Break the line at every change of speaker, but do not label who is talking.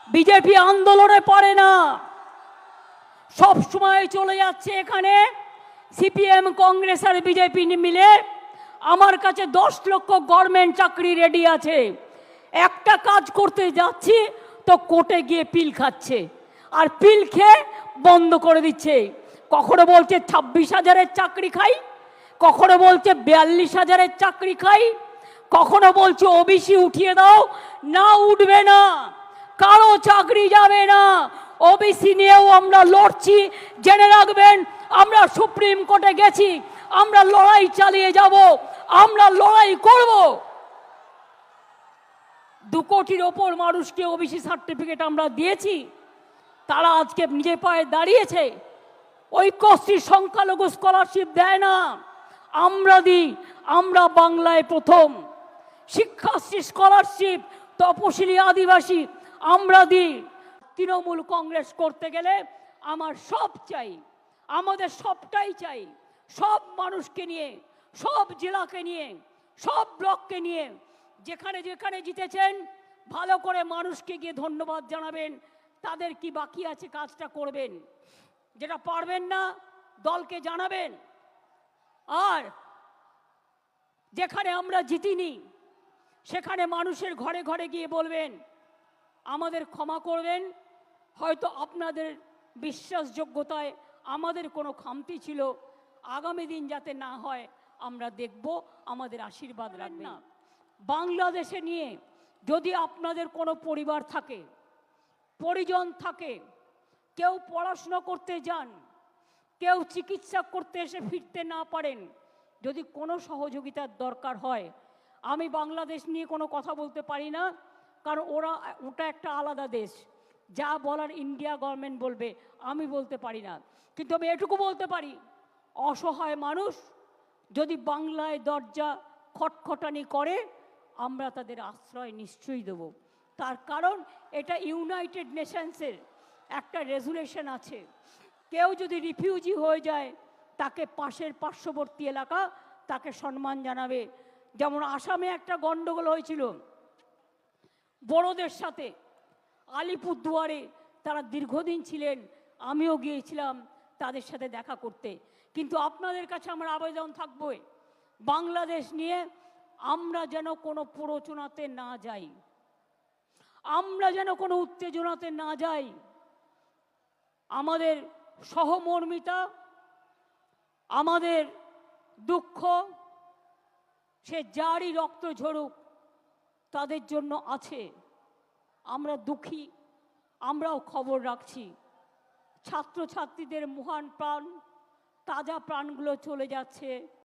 BJP আন্দোলনে পড়ে না, সব সময় চলে যাচ্ছে এখানে সিপিএম কংগ্রেস আর বিজেপি মিলে। আমার কাছে 10 লক্ষ গভর্নমেন্ট চাকরি রেডি আছে, একটা কাজ করতে যাচ্ছি তো কোর্টে গিয়ে পিল খাচ্ছে, আর পিল খেয়ে বন্ধ করে দিচ্ছে। কখনো বলছে 26,000-এর চাকরি খাই, কখনো বলছে 42,000-এর চাকরি খাই, কখনো বলছে ওবিসি উঠিয়ে দাও, না উঠবে না, কারো চাকরি যাবে না। ওবিসি নিয়েও আমরা লড়ছি, জেনে রাখবেন। আমরা সুপ্রিম কোর্টে গেছি, আমরা লড়াই চালিয়ে যাব, আমরা লড়াই করব। 2 কোটির ওপর মানুষকে ওবিসি সার্টিফিকেট আমরা দিয়েছি, তারা আজকে নিজে পায়ে দাঁড়িয়েছে। ঐক্যশ্রী সংখ্যালঘু স্কলারশিপ দেয় না, আমরা দিই। আমরা বাংলায় প্রথম শিক্ষাশ্রী স্কলারশিপ তপশিলি আদিবাসী আমরা দিই। তৃণমূল কংগ্রেস করতে গেলে আমার সব চাই, আমাদের সবটাই চাই, সব মানুষকে নিয়ে, সব জেলাকে নিয়ে, সব ব্লককে নিয়ে। যেখানে যেখানে জিতেছেন ভালো করে মানুষকে গিয়ে ধন্যবাদ জানাবেন, তাদের কি বাকি আছে কাজটা করবেন, যেটা পারবেন না দলকে জানাবেন। আর যেখানে আমরা জিতিনি সেখানে মানুষের ঘরে ঘরে গিয়ে বলবেন আমাদের ক্ষমা করবেন, হয়তো আপনাদের বিশ্বাসযোগ্যতায় আমাদের কোনো খামতি ছিল, আগামী দিন যাতে না হয় আমরা দেখব, আমাদের আশীর্বাদ রাখবেন। বাংলাদেশে নিয়ে যদি আপনাদের কোনো পরিবার থাকে, পরিজন থাকে, কেউ পড়াশোনা করতে যান, কেউ চিকিৎসা করতে এসে ফিরতে না পারেন, যদি কোনো সহযোগিতার দরকার হয়, আমি বাংলাদেশ নিয়ে কোনো কথা বলতে পারি না, কারণ ওটা একটা আলাদা দেশ, যা বলার ইন্ডিয়া গভর্নমেন্ট বলবে, আমি বলতে পারি না। কিন্তু আমি এটুকু বলতে পারি, অসহায় মানুষ যদি বাংলায় দরজা খটখটানি করে, আমরা তাদের আশ্রয় নিশ্চয়ই দেব। তার কারণ এটা ইউনাইটেড নেশনসের একটা রেজুলেশন আছে, কেউ যদি রিফিউজি হয়ে যায় তাকে পাশের পার্শ্ববর্তী এলাকা তাকে সম্মান জানাবে। যেমন আসামে একটা গন্ডগোল হয়েছিল বড়দের সাথে, আলিপুরদুয়ারে তারা দীর্ঘদিন ছিলেন, আমিও গিয়েছিলাম তাদের সাথে দেখা করতে। কিন্তু আপনাদের কাছে আমার আবেদন থাকবে, বাংলাদেশ নিয়ে আমরা যেন কোনো প্ররোচনাতে না যাই, আমরা যেন কোনো উত্তেজনাতে না যাই। আমাদের সহমর্মিতা, আমাদের দুঃখ, সে যারই রক্ত ঝরুক তাদের জন্য আছে। আমরা দুঃখী, আমরাও খবর রাখছি। ছাত্রছাত্রীদের মহান প্রাণ, তাজা প্রাণগুলো চলে যাচ্ছে।